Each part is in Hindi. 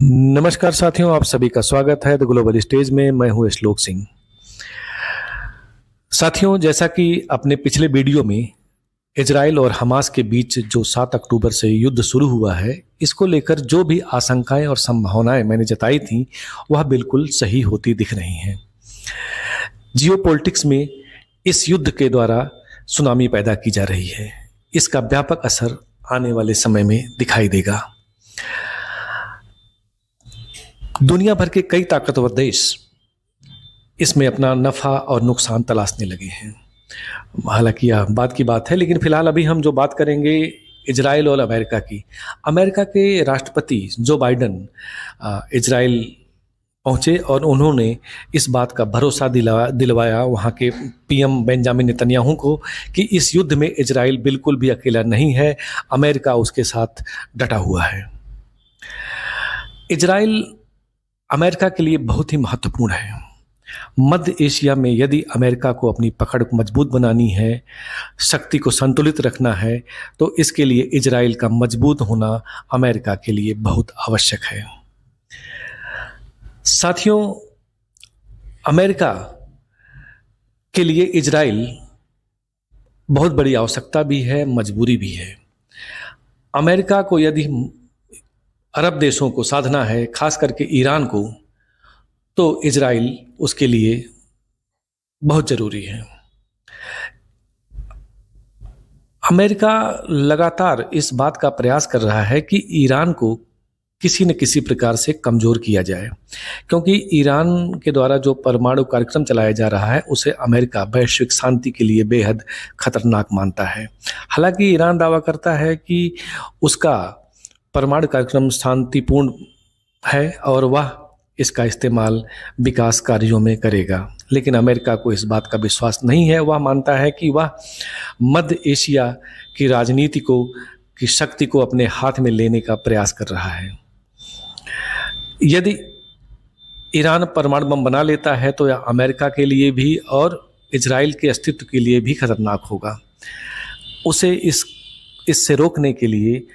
नमस्कार साथियों, आप सभी का स्वागत है द ग्लोबल स्टेज में। मैं हूं श्लोक सिंह। साथियों, जैसा कि अपने पिछले वीडियो में इजराइल और हमास के बीच जो 7 अक्टूबर से युद्ध शुरू हुआ है, इसको लेकर जो भी आशंकाएं और संभावनाएं मैंने जताई थी, वह बिल्कुल सही होती दिख रही हैं। जियोपॉलिटिक्स में इस युद्ध के द्वारा सुनामी पैदा की जा रही है। इसका व्यापक असर आने वाले समय में दिखाई देगा। दुनिया भर के कई ताकतवर देश इसमें अपना नफा और नुकसान तलाशने लगे हैं। हालांकि यह बात की बात है, लेकिन फिलहाल अभी हम जो बात करेंगे इजराइल और अमेरिका की। अमेरिका के राष्ट्रपति जो बाइडन इजराइल पहुंचे और उन्होंने इस बात का भरोसा दिलवाया वहाँ के पीएम बेंजामिन नेतन्याहू को कि इस युद्ध में इजराइल बिल्कुल भी अकेला नहीं है, अमेरिका उसके साथ डटा हुआ है। इजराइल अमेरिका के लिए बहुत ही महत्वपूर्ण है। मध्य एशिया में यदि अमेरिका को अपनी पकड़ को मजबूत बनानी है, शक्ति को संतुलित रखना है, तो इसके लिए इजराइल का मजबूत होना अमेरिका के लिए बहुत आवश्यक है। साथियों, अमेरिका के लिए इजराइल बहुत बड़ी आवश्यकता भी है, मजबूरी भी है। अमेरिका को यदि अरब देशों को साधना है, खास करके ईरान को, तो इजराइल उसके लिए बहुत जरूरी है। अमेरिका लगातार इस बात का प्रयास कर रहा है कि ईरान को किसी न किसी प्रकार से कमजोर किया जाए, क्योंकि ईरान के द्वारा जो परमाणु कार्यक्रम चलाया जा रहा है उसे अमेरिका वैश्विक शांति के लिए बेहद खतरनाक मानता है। हालांकि ईरान दावा करता है कि उसका परमाणु कार्यक्रम शांतिपूर्ण है और वह इसका इस्तेमाल विकास कार्यों में करेगा, लेकिन अमेरिका को इस बात का विश्वास नहीं है। वह मानता है कि वह मध्य एशिया की राजनीति की शक्ति को अपने हाथ में लेने का प्रयास कर रहा है। यदि ईरान परमाणु बम बना लेता है तो यह अमेरिका के लिए भी और इजराइल के अस्तित्व के लिए भी खतरनाक होगा। उसे इससे रोकने के लिए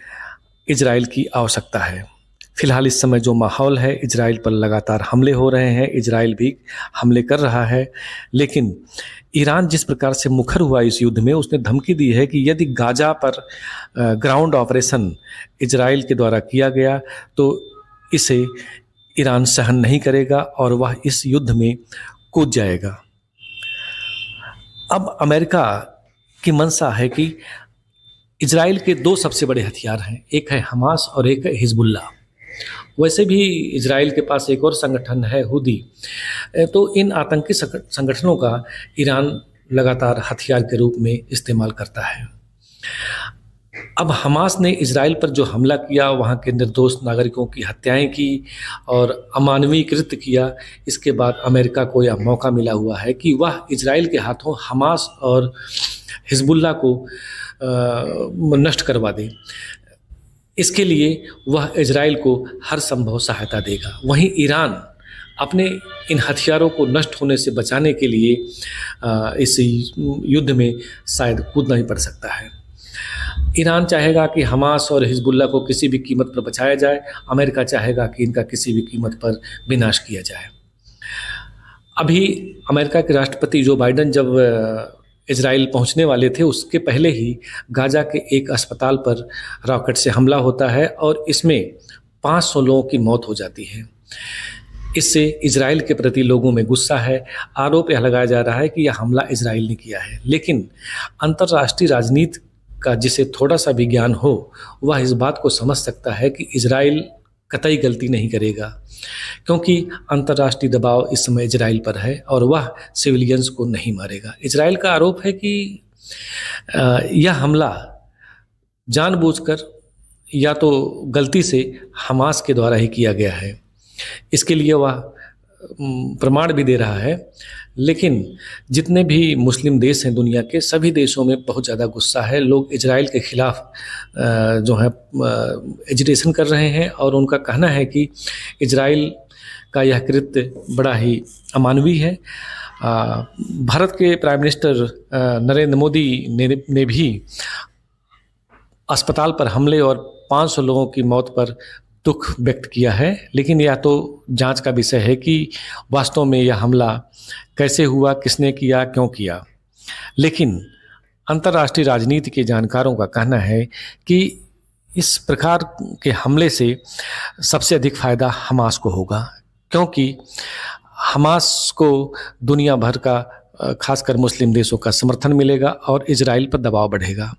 इजराइल की आवश्यकता है। फिलहाल इस समय जो माहौल है, इजराइल पर लगातार हमले हो रहे हैं, इजराइल भी हमले कर रहा है, लेकिन ईरान जिस प्रकार से मुखर हुआ इस युद्ध में, उसने धमकी दी है कि यदि गाजा पर ग्राउंड ऑपरेशन इजराइल के द्वारा किया गया तो इसे ईरान सहन नहीं करेगा और वह इस युद्ध में कूद जाएगा। अब अमेरिका की मंशा है कि इजराइल के 2 सबसे बड़े हथियार हैं, एक है हमास और एक है हिजबुल्लाह। वैसे भी इजराइल के पास एक और संगठन है, हुदी। तो इन आतंकी संगठनों का ईरान लगातार हथियार के रूप में इस्तेमाल करता है। अब हमास ने इजराइल पर जो हमला किया, वहाँ के निर्दोष नागरिकों की हत्याएं की और अमानवीय कृत्य किया, इसके बाद अमेरिका को यह मौका मिला हुआ है कि वह इजराइल के हाथों हमास और हिजबुल्लाह को नष्ट करवा दे। इसके लिए वह इजराइल को हर संभव सहायता देगा। वहीं ईरान अपने इन हथियारों को नष्ट होने से बचाने के लिए इस युद्ध में शायद कूदना ही पड़ सकता है। ईरान चाहेगा कि हमास और हिजबुल्लाह को किसी भी कीमत पर बचाया जाए, अमेरिका चाहेगा कि इनका किसी भी कीमत पर विनाश किया जाए। अभी अमेरिका के राष्ट्रपति जो बाइडन जब इजराइल पहुंचने वाले थे, उसके पहले ही गाजा के एक अस्पताल पर रॉकेट से हमला होता है और इसमें 500 लोगों की मौत हो जाती है। इससे इजराइल के प्रति लोगों में गुस्सा है। आरोप यह लगाया जा रहा है कि यह हमला इजराइल ने किया है, लेकिन अंतर्राष्ट्रीय राजनीति का जिसे थोड़ा सा भी ज्ञान हो, वह इस बात को समझ सकता है कि इजराइल कतई गलती नहीं करेगा, क्योंकि अंतर्राष्ट्रीय दबाव इस समय इजराइल पर है और वह सिविलियंस को नहीं मारेगा। इजराइल का आरोप है कि यह हमला जानबूझकर या तो गलती से हमास के द्वारा ही किया गया है। इसके लिए वह प्रमाण भी दे रहा है, लेकिन जितने भी मुस्लिम देश हैं दुनिया के, सभी देशों में बहुत ज़्यादा गुस्सा है। लोग इजराइल के खिलाफ जो है एजिटेशन कर रहे हैं और उनका कहना है कि इजराइल का यह कृत्य बड़ा ही अमानवीय है। भारत के प्राइम मिनिस्टर नरेंद्र मोदी ने भी अस्पताल पर हमले और 500 लोगों की मौत पर दुख व्यक्त किया है, लेकिन यह तो जांच का विषय है कि वास्तव में यह हमला कैसे हुआ, किसने किया, क्यों किया। लेकिन अंतर्राष्ट्रीय राजनीति के जानकारों का कहना है कि इस प्रकार के हमले से सबसे अधिक फायदा हमास को होगा, क्योंकि हमास को दुनिया भर का खासकर मुस्लिम देशों का समर्थन मिलेगा और इजराइल पर दबाव बढ़ेगा।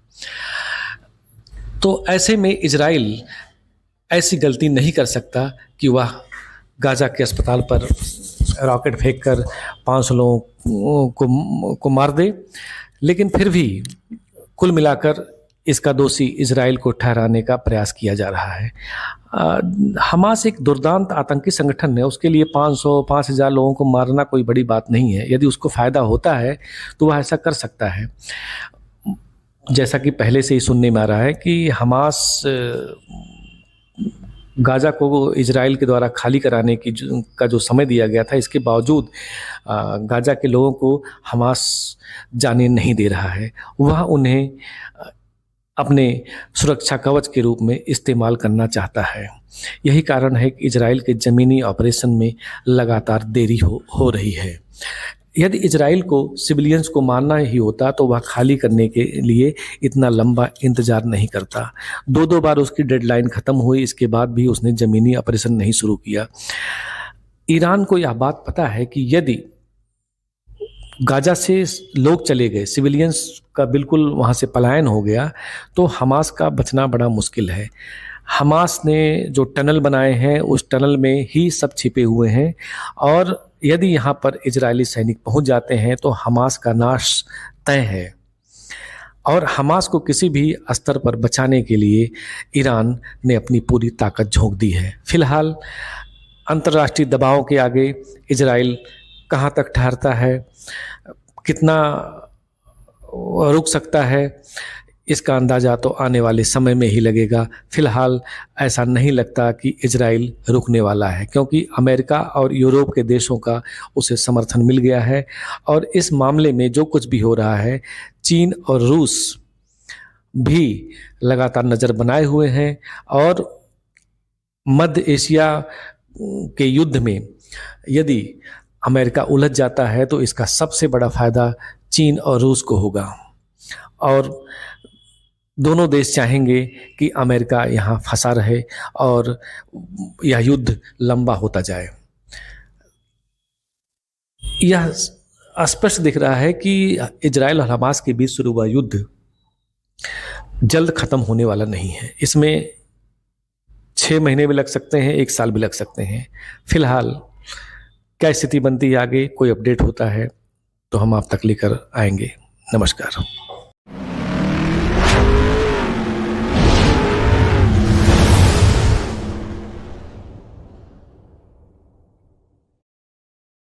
तो ऐसे में इजराइल ऐसी गलती नहीं कर सकता कि वह गाजा के अस्पताल पर रॉकेट फेंककर 500 लोगों को मार दे, लेकिन फिर भी कुल मिलाकर इसका दोषी इजराइल को ठहराने का प्रयास किया जा रहा है। हमास एक दुर्दांत आतंकी संगठन है, उसके लिए 500-5000 लोगों को मारना कोई बड़ी बात नहीं है। यदि उसको फ़ायदा होता है तो वह ऐसा कर सकता है। जैसा कि पहले से ही सुनने में आ रहा है कि हमास गाजा को इजराइल के द्वारा खाली कराने की का जो समय दिया गया था, इसके बावजूद गाजा के लोगों को हमास जाने नहीं दे रहा है। वह उन्हें अपने सुरक्षा कवच के रूप में इस्तेमाल करना चाहता है। यही कारण है कि इजराइल के ज़मीनी ऑपरेशन में लगातार देरी हो रही है। यदि इजराइल को सिविलियंस को मारना ही होता तो वह खाली करने के लिए इतना लंबा इंतज़ार नहीं करता। 2 बार उसकी डेडलाइन ख़त्म हुई, इसके बाद भी उसने ज़मीनी ऑपरेशन नहीं शुरू किया। ईरान को यह बात पता है कि यदि गाजा से लोग चले गए, सिविलियंस का बिल्कुल वहाँ से पलायन हो गया, तो हमास का बचना बड़ा मुश्किल है। हमास ने जो टनल बनाए हैं उस टनल में ही सब छिपे हुए हैं, और यदि यहाँ पर इजरायली सैनिक पहुँच जाते हैं तो हमास का नाश तय है। और हमास को किसी भी स्तर पर बचाने के लिए ईरान ने अपनी पूरी ताकत झोंक दी है। फिलहाल अंतर्राष्ट्रीय दबाव के आगे इजराइल कहाँ तक ठहरता है, कितना रुक सकता है, इसका अंदाज़ा तो आने वाले समय में ही लगेगा। फिलहाल ऐसा नहीं लगता कि इजराइल रुकने वाला है, क्योंकि अमेरिका और यूरोप के देशों का उसे समर्थन मिल गया है। और इस मामले में जो कुछ भी हो रहा है, चीन और रूस भी लगातार नज़र बनाए हुए हैं। और मध्य एशिया के युद्ध में यदि अमेरिका उलझ जाता है तो इसका सबसे बड़ा फ़ायदा चीन और रूस को होगा, और दोनों देश चाहेंगे कि अमेरिका यहाँ फंसा रहे और यह युद्ध लंबा होता जाए। यह स्पष्ट दिख रहा है कि इजराइल और हमास के बीच शुरू हुआ युद्ध जल्द ख़त्म होने वाला नहीं है। इसमें 6 महीने भी लग सकते हैं, 1 साल भी लग सकते हैं। फिलहाल क्या स्थिति बनती है आगे, कोई अपडेट होता है तो हम आप तक लेकर आएंगे। नमस्कार।